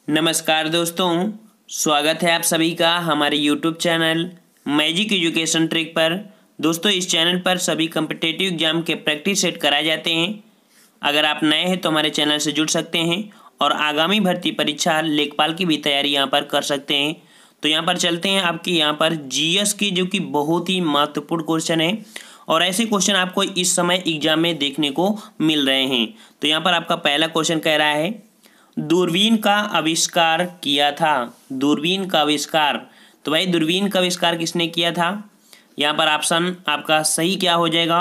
नमस्कार दोस्तों, स्वागत है आप सभी का हमारे YouTube channel magic education trick पर। दोस्तों, इस चैनल पर सभी कम्पिटिटिव एग्जाम के प्रैक्टिस सेट कराए जाते हैं। अगर आप नए हैं तो हमारे चैनल से जुड़ सकते हैं और आगामी भर्ती परीक्षा लेखपाल की भी तैयारी यहाँ पर कर सकते हैं। तो यहाँ पर चलते हैं आपके यहाँ पर जीएस की, जो कि बहुत ही महत्वपूर्ण क्वेश्चन है और ऐसे क्वेश्चन आपको इस समय एग्जाम में देखने को मिल रहे हैं। तो यहाँ पर आपका पहला क्वेश्चन कह रहा है, दूरबीन का आविष्कार किया था। दूरबीन का आविष्कार, तो भाई दूरबीन का आविष्कार किसने किया था? यहाँ पर ऑप्शन आपका सही क्या हो जाएगा?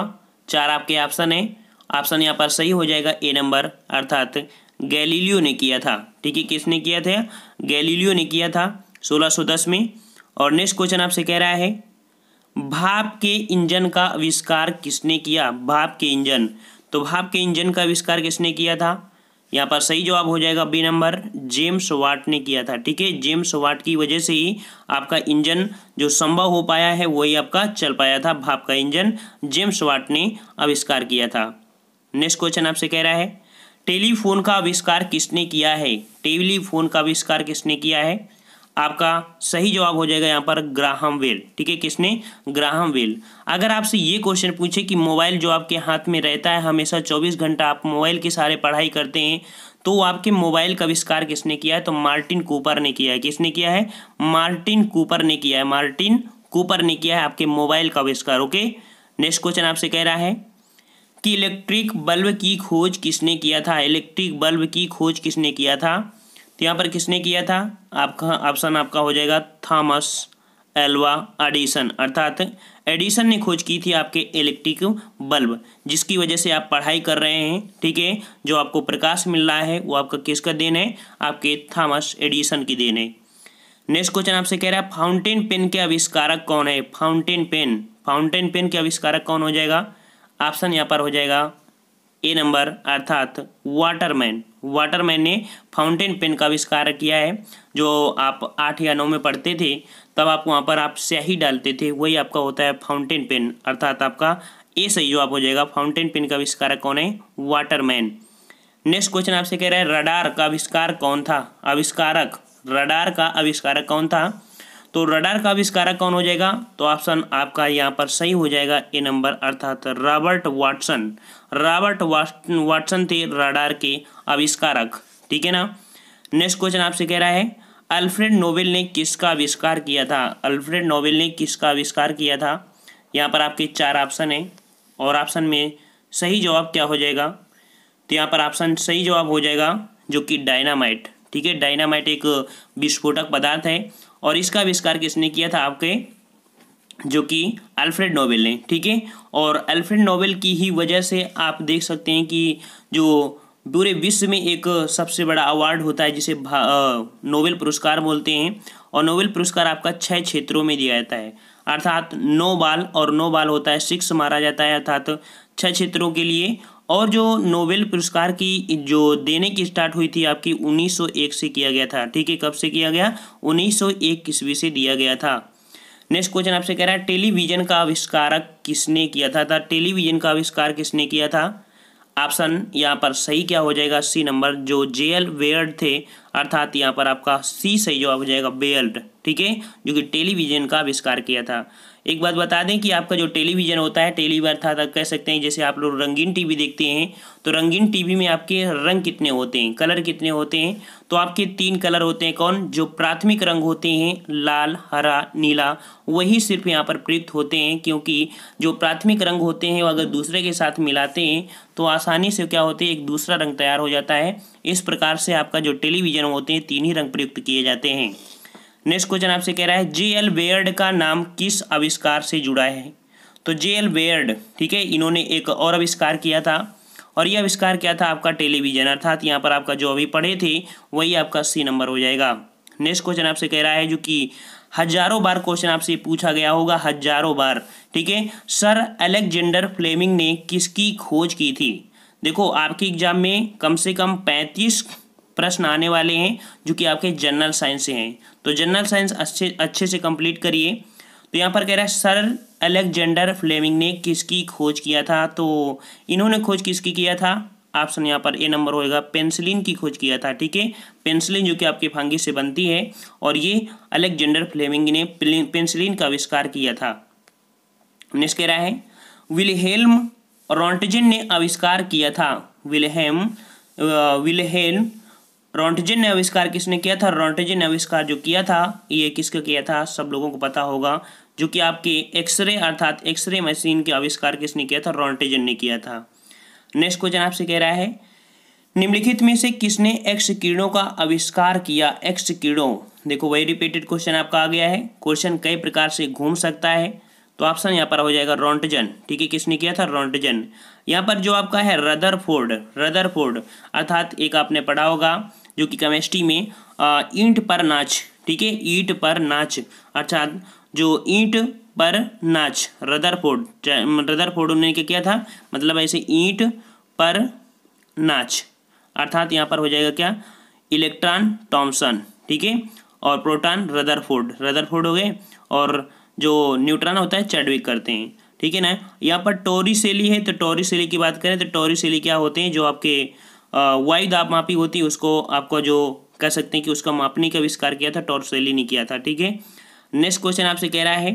चार आपके ऑप्शन है। ऑप्शन यहाँ पर सही हो जाएगा ए नंबर, अर्थात गैलीलियो ने किया था। ठीक है, किसने किया था? गैलीलियो ने किया था 1610 में। और नेक्स्ट क्वेश्चन आपसे कह रहा है, भाप के इंजन का आविष्कार किसने किया? भाप के इंजन, तो भाप के इंजन का आविष्कार किसने किया था? यहाँ पर सही जवाब हो जाएगा बी नंबर, जेम्स वाट ने किया था। ठीक है, जेम्स वाट की वजह से ही आपका इंजन जो संभव हो पाया है वही आपका चल पाया था। भाप का इंजन जेम्स वाट ने आविष्कार किया था। नेक्स्ट क्वेश्चन आपसे कह रहा है, टेलीफोन का आविष्कार किसने किया है? टेलीफोन का आविष्कार किसने किया है? आपका सही जवाब हो जाएगा यहाँ पर ग्राहम बेल। ठीक है, किसने? Graham Bell. अगर आपसे ये क्वेश्चन पूछे कि मोबाइल जो आपके हाथ में रहता है हमेशा 24 घंटा आप मोबाइल के सहारे पढ़ाई करते हैं, तो आपके मोबाइल का आविष्कार किसने किया है? तो मार्टिन कूपर ने किया है। किसने किया है? मार्टिन कूपर ने किया है। मार्टिन कूपर ने किया है आपके मोबाइल का आविष्कार। ओके, नेक्स्ट क्वेश्चन आपसे कह रहा है कि इलेक्ट्रिक बल्ब की खोज किसने किया था? इलेक्ट्रिक बल्ब की खोज किसने किया था? तो यहाँ पर किसने किया था? आपका ऑप्शन आपका हो जाएगा थॉमस एल्वा एडिसन, अर्थात एडिसन ने खोज की थी आपके इलेक्ट्रिक बल्ब, जिसकी वजह से आप पढ़ाई कर रहे हैं। ठीक है, जो आपको प्रकाश मिल रहा है वो आपका किसका देन है? आपके थॉमस एडिसन की देन है। नेक्स्ट क्वेश्चन आपसे कह रहा है, फाउंटेन पेन के आविष्कारक कौन है? फाउंटेन पेन, फाउंटेन पेन के आविष्कारक कौन हो जाएगा? ऑप्शन यहाँ पर हो जाएगा ए नंबर, अर्थात वाटरमैन। वाटरमैन ने फाउंटेन पेन का आविष्कार किया है। जो आप 8 या 9 में पढ़ते थे तब आप वहाँ पर आप स्याही डालते थे, वही आपका होता है फाउंटेन पेन, अर्थात आपका ए सही जवाब हो जाएगा। फाउंटेन पेन का आविष्कारक कौन है? वाटरमैन। नेक्स्ट क्वेश्चन आपसे कह रहा है, रडार का आविष्कार कौन था? आविष्कारक, रडार का आविष्कारक कौन था? तो रडार का आविष्कारक कौन हो जाएगा? तो ऑप्शन आपका यहाँ पर सही हो जाएगा ए नंबर, अर्थात रॉबर्ट वाटसन। रॉबर्ट वाटसन थे रडार के आविष्कारक। ठीक है ना। नेक्स्ट क्वेश्चन आपसे कह रहा है, अल्फ्रेड नोबेल ने किसका आविष्कार किया था? अल्फ्रेड नोबेल ने किसका आविष्कार किया था? यहाँ पर आपके 4 ऑप्शन है और ऑप्शन में सही जवाब क्या हो जाएगा? तो यहाँ पर ऑप्शन सही जवाब हो जाएगा जो कि डायनामाइट। ठीक है, डायनामाइट एक विस्फोटक पदार्थ है और इसका आविष्कार किसने किया था? आपके जो कि अल्फ्रेड नोबेल ने। ठीक है, और अल्फ्रेड नोबेल की ही वजह से आप देख सकते हैं कि जो पूरे विश्व में एक सबसे बड़ा अवार्ड होता है जिसे नोबेल पुरस्कार बोलते हैं, और नोबेल पुरस्कार आपका 6 क्षेत्रों में दिया जाता है, अर्थात 9 बाल, और 9 बाल होता है 6 मारा जाता है, अर्थात 6 क्षेत्रों के लिए। और जो नोबेल पुरस्कार की जो देने की स्टार्ट हुई थी आपकी 1901 से किया गया था। ठीक है, कब से किया गया? 1901 ईस्वी से दिया गया था। नेक्स्ट क्वेश्चन आपसे कह रहा है, टेलीविजन का आविष्कारक किसने किया था? टेलीविजन का आविष्कार किसने किया था? ऑप्शन यहाँ पर सही क्या हो जाएगा? सी नंबर, जो जेएल बेयर्ड थे, अर्थात यहाँ पर आपका सी सही जवाब हो जाएगा, बेयर्ड। ठीक है, जो कि टेलीविजन का आविष्कार किया था। एक बात बता दें कि आपका जो टेलीविजन होता है, टेलीविजन था कह सकते हैं, जैसे आप लोग रंगीन टीवी देखते हैं तो रंगीन टीवी में आपके रंग कितने होते हैं, कलर कितने होते हैं? तो आपके 3 कलर होते हैं। कौन? जो प्राथमिक रंग होते हैं लाल, हरा, नीला, वही सिर्फ यहाँ पर प्रयुक्त होते हैं, क्योंकि जो प्राथमिक रंग होते हैं वो अगर दूसरे के साथ मिलाते हैं तो आसानी से क्या होते हैं, एक दूसरा रंग तैयार हो जाता है। इस प्रकार से आपका जो टेलीविजन होते हैं 3 ही रंग प्रयुक्त किए जाते हैं। नेक्स्ट क्वेश्चन आपसे कह रहा है, जेएल बेयर्ड का नाम किस आविष्कार से जुड़ा है? तो जेएल बेयर्ड, ठीक है, इन्होंने एक और आविष्कार किया था और ये आविष्कार क्या था? आपका टेलीविजन, अर्थात यहाँ पर आपका जो अभी पढ़े थे वही आपका सी नंबर हो जाएगा। नेक्स्ट क्वेश्चन आपसे कह रहा है, जो कि हजारों बार क्वेश्चन आपसे पूछा गया होगा, हजारों बार। ठीक है, सर अलेक्जेंडर फ्लेमिंग ने किसकी खोज की थी? देखो, आपके एग्जाम में कम से कम 35 प्रश्न आने वाले हैं जो कि आपके जनरल साइंस से हैं, तो जनरल साइंस अच्छे से कंप्लीट करिए। तो यहाँ पर कह रहा है, सर अलेक्जेंडर फ्लेमिंग ने किसकी खोज किया था? तो इन्होंने खोज किसकी किया था? ऑप्शन यहाँ पर ए नंबर होएगा, पेनिसिलिन की खोज किया था। ठीक है, पेनिसिलिन जो कि आपके फंगी से बनती है और ये अलेक्जेंडर फ्लेमिंग ने पेनिसिलिन का आविष्कार किया था। नेक्स्ट कह रहा है विल्हेल्म रॉन्टजेन ने आविष्कार किया था। विल्हेल्म रॉन्टजेन ने आविष्कार किसने किया था? रॉन्टजेन ने आविष्कार जो किया था ये किसका किया था? सब लोगों को पता होगा, जो कि आपके एक्सरे अर्थात एक्सरे मशीन के आविष्कार किसने किया था? रॉन्टजेन ने किया था। नेक्स्ट क्वेश्चन आपसे कह रहा है निम्नलिखित में से किसने एक्स किरणों का आविष्कार किया? एक्स किरणों, देखो वही रिपीटेड क्वेश्चन आपका आ गया है। क्वेश्चन कई प्रकार से घूम सकता है, तो ऑप्शन यहाँ पर हो जाएगा रॉन्टजन। ठीक है, किसने किया था? रॉन्टजन। यहाँ पर जो आपका है रदरफोर्ड अर्थात एक आपने पढ़ा होगा जो कि केमिस्ट्री में ईंट पर नाच, ठीक है, ईंट पर नाच अर्थात जो ईंट पर नाच, रदरफोर्ड उन्होंने क्या किया था? मतलब ऐसे ईंट पर नाच अर्थात यहाँ पर हो जाएगा क्या? Electron Thomson. ठीक है, और प्रोटॉन रदरफोर्ड हो गए, और जो न्यूट्रॉन होता है चैडविक करते हैं। ठीक है ना। यहाँ पर टॉरिसेली है, तो टॉरिसेली की बात करें तो टॉरिसेली क्या होते हैं? जो आपके वायु दाब मापी होती है उसको आपको जो कह सकते हैं कि उसका मापने का आविष्कार किया था टॉरिसेली ने किया था। ठीक है। नेक्स्ट क्वेश्चन आपसे कह रहा है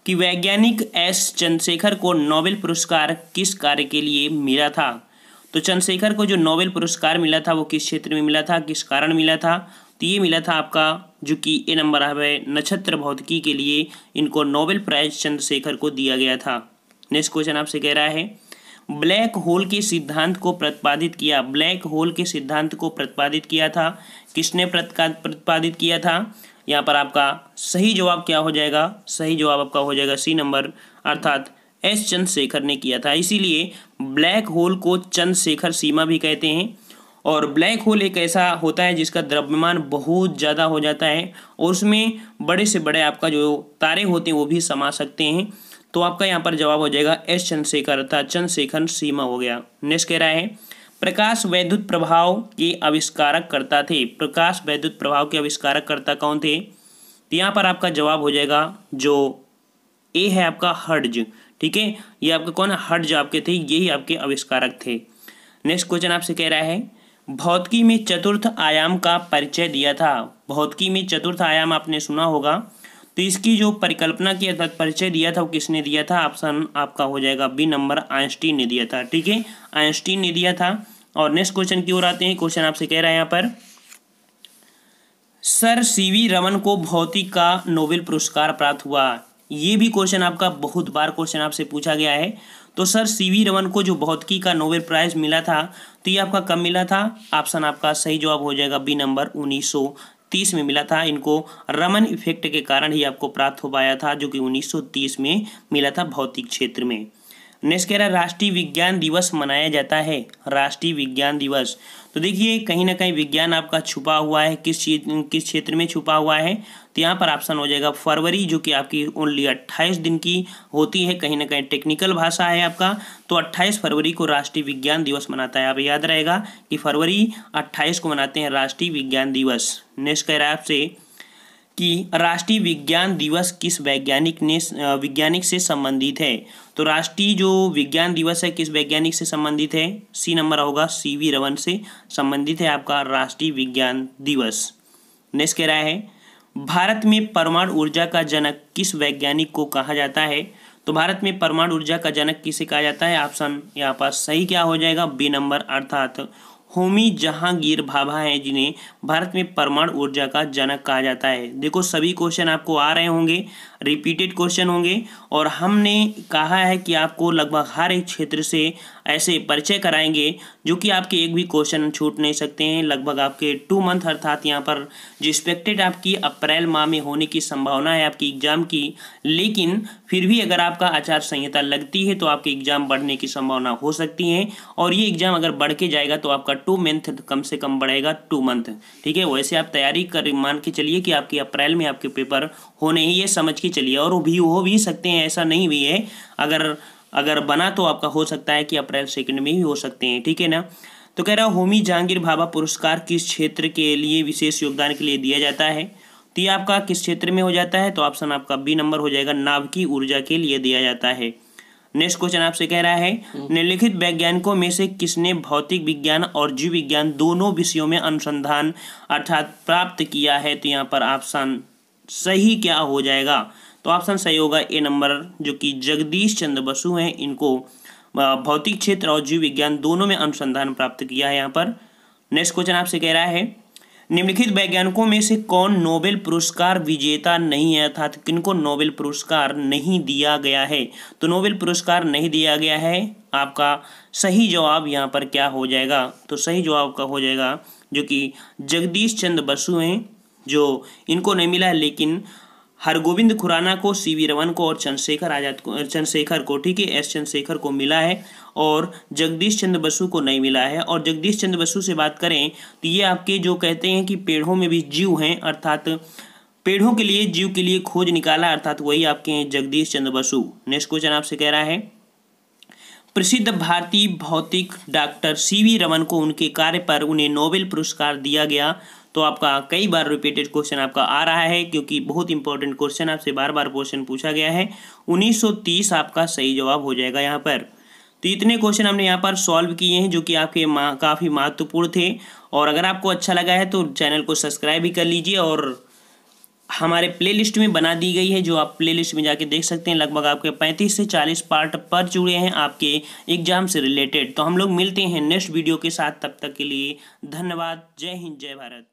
कि वैज्ञानिक एस चंद्रशेखर को नोबेल पुरस्कार किस कार्य के लिए मिला था? तो चंद्रशेखर को जो नोबेल पुरस्कार मिला था वो किस क्षेत्र में मिला था, किस कारण मिला था? तो ये मिला था आपका जो कि ए नंबर है नक्षत्र भौतिकी के लिए इनको नोबेल प्राइज चंद्रशेखर को दिया गया था। नेक्स्ट क्वेश्चन आपसे कह रहा है ब्लैक होल के सिद्धांत को प्रतिपादित किया। ब्लैक होल के सिद्धांत को प्रतिपादित किया था, किसने प्रतिपादित किया था? यहाँ पर आपका सही जवाब क्या हो जाएगा? सही जवाब आपका हो जाएगा सी नंबर अर्थात एस चंद्रशेखर ने किया था। इसीलिए ब्लैक होल को चंद्रशेखर सीमा भी कहते हैं। और ब्लैक होल एक ऐसा होता है जिसका द्रव्यमान बहुत ज़्यादा हो जाता है और उसमें बड़े से बड़े आपका जो तारे होते हैं वो भी समा सकते हैं। तो आपका यहाँ पर जवाब हो जाएगा एस चंद्रशेखर अर्थात चंद्रशेखर सीमा हो गया। नेक्स्ट कह रहा है प्रकाश वैद्युत प्रभाव के आविष्कारक करता थे। प्रकाश वैद्युत प्रभाव के आविष्कारक करता कौन थे? तो यहाँ पर आपका जवाब हो जाएगा जो ए है आपका हर्ट्ज। ठीक है, ये आपका कौन है? हर्ट्ज आपके थे, यही आपके आविष्कारक थे। नेक्स्ट क्वेश्चन आपसे कह रहा है भौतिकी में चतुर्थ आयाम का परिचय दिया था। भौतिकी में चतुर्थ आयाम आपने सुना होगा, तो इसकी जो परिकल्पना की अर्थात परिचय दिया था वो किसने दिया था? ऑप्शन आपका हो जाएगा बी नंबर आइंस्टीन ने दिया था। ठीक है, आइंस्टीन ने दिया था। और नेक्स्ट क्वेश्चन की ओर आते हैं। क्वेश्चन आपसे कह रहा है यहाँ पर सर सीवी रमन को भौतिकी का नोबेल पुरस्कार प्राप्त हुआ। ये भी क्वेश्चन आपका बहुत बार क्वेश्चन आपसे पूछा गया है। तो सर सीवी रमन को जो भौतिकी का नोबेल प्राइज मिला था तो ये आपका कब मिला था? ऑप्शन आपका सही जवाब हो जाएगा बी नंबर 1930 में मिला था। इनको रमन इफेक्ट के कारण ही आपको प्राप्त हो पाया था, जो कि 1930 में मिला था भौतिक क्षेत्र में। नेक्स्ट कह रहा है राष्ट्रीय विज्ञान दिवस मनाया जाता है। राष्ट्रीय विज्ञान दिवस, तो देखिए कहीं ना कहीं विज्ञान आपका छुपा हुआ है, किस क्षेत्र में छुपा हुआ है? तो यहाँ पर ऑप्शन हो जाएगा फरवरी, जो कि आपकी ओनली 28 दिन की होती है। कहीं ना कहीं टेक्निकल भाषा है आपका, तो 28 फरवरी को राष्ट्रीय विज्ञान दिवस मनाता है। आप याद रहेगा कि फरवरी 28 को मनाते हैं राष्ट्रीय विज्ञान दिवस। नेक्स्ट कह रहा है आपसे कि राष्ट्रीय विज्ञान दिवस किस वैज्ञानिक से संबंधित है? तो राष्ट्रीय जो विज्ञान दिवस है किस वैज्ञानिक से संबंधित है? सी नंबर होगा सीवी रमन से संबंधित है आपका राष्ट्रीय विज्ञान दिवस। नेक्स्ट कह रहा है भारत में परमाणु ऊर्जा का जनक किस वैज्ञानिक को कहा जाता है? तो भारत में परमाणु ऊर्जा का जनक किसे कहा जाता है? ऑप्शन यहाँ पर सही क्या हो जाएगा? बी नंबर अर्थात होमी जहांगीर भाभा हैं, जिन्हें भारत में परमाणु ऊर्जा का जनक कहा जाता है। देखो सभी क्वेश्चन आपको आ रहे होंगे, रिपीटेड क्वेश्चन होंगे, और हमने कहा है कि आपको लगभग हर एक क्षेत्र से ऐसे परिचय कराएंगे जो कि आपके एक भी क्वेश्चन छूट नहीं सकते हैं। लगभग आपके 2 मंथ अर्थात यहाँ पर जो एक्सपेक्टेड आपकी अप्रैल माह में होने की संभावना है आपकी एग्जाम की, लेकिन फिर भी अगर आपका आचार संहिता लगती है तो आपके एग्जाम बढ़ने की संभावना हो सकती है। और ये एग्जाम अगर बढ़ के जाएगा तो आपका 2 मंथ कम से कम बढ़ेगा, 2 मंथ। ठीक है, वैसे आप तैयारी कर मान के चलिए कि आपकी अप्रैल में आपके पेपर होने ही, ये समझ के चलिए। और भी हो भी सकते हैं, ऐसा नहीं भी है, अगर बना तो आपका हो सकता है कि अप्रैल 2 में ही हो सकते हैं। ठीक है ना। तो कह रहा होमी जहांगीर भाभा पुरस्कार किस क्षेत्र के लिए विशेष योगदान के लिए दिया जाता है? तो ये आपका किस क्षेत्र में हो जाता है? तो ऑप्शन आपका बी नंबर हो जाएगा नाभिकीय ऊर्जा के लिए दिया जाता है। नेक्स्ट क्वेश्चन आपसे कह रहा है निम्नलिखित वैज्ञानिकों में से किसने भौतिक विज्ञान और जीव विज्ञान दोनों विषयों में अनुसंधान अर्थात प्राप्त किया है। तो यहाँ पर ऑप्शन सही क्या हो जाएगा, तो ऑप्शन सही होगा ए नंबर, जो कि जगदीश चंद्र बसु हैं। इनको भौतिक क्षेत्र और जीव विज्ञान दोनों में अनुसंधान प्राप्त किया है यहाँ पर। नेक्स्ट क्वेश्चन आपसे कह रहा है निम्नलिखित वैज्ञानिकों में से कौन नोबेल पुरस्कार विजेता नहीं है, अर्थात किनको नोबेल पुरस्कार नहीं दिया गया है। तो नोबेल पुरस्कार नहीं दिया गया है, आपका सही जवाब यहाँ पर क्या हो जाएगा, तो सही जवाब का हो जाएगा जो कि जगदीश चंद्र बसु हैं, जो इनको नहीं मिला है, लेकिन हरगोविंद खुराना को, सीवी रमन को और चंद्रशेखर को, ठीक है, एस चंद्रशेखर को मिला है और जगदीश चंद्र बसु को नहीं मिला है। और जगदीश चंद्र बसु से बात करें तो ये आपके जो कहते हैं कि पेड़ों में भी जीव हैं, अर्थात पेड़ों के लिए जीव के लिए खोज निकाला, अर्थात वही आपके हैं जगदीश चंद्र बसु। नेक्स्ट क्वेश्चन आपसे कह रहा है प्रसिद्ध भारतीय भौतिक डॉक्टर सीवी रमन को उनके कार्य पर उन्हें नोबेल पुरस्कार दिया गया। तो आपका कई बार रिपीटेड क्वेश्चन आपका आ रहा है, क्योंकि बहुत इंपॉर्टेंट क्वेश्चन आपसे बार बार क्वेश्चन पूछा गया है। 1930 आपका सही जवाब हो जाएगा यहाँ पर। तो इतने क्वेश्चन हमने यहाँ पर सॉल्व किए हैं जो कि आपके काफ़ी महत्वपूर्ण थे। और अगर आपको अच्छा लगा है तो चैनल को सब्सक्राइब भी कर लीजिए, और हमारे प्लेलिस्ट में बना दी गई है, जो आप प्लेलिस्ट में जाके देख सकते हैं। लगभग आपके 35 से 40 पार्ट पर जुड़े हैं आपके एग्जाम से रिलेटेड। तो हम लोग मिलते हैं नेक्स्ट वीडियो के साथ, तब तक के लिए धन्यवाद। जय हिंद, जय भारत।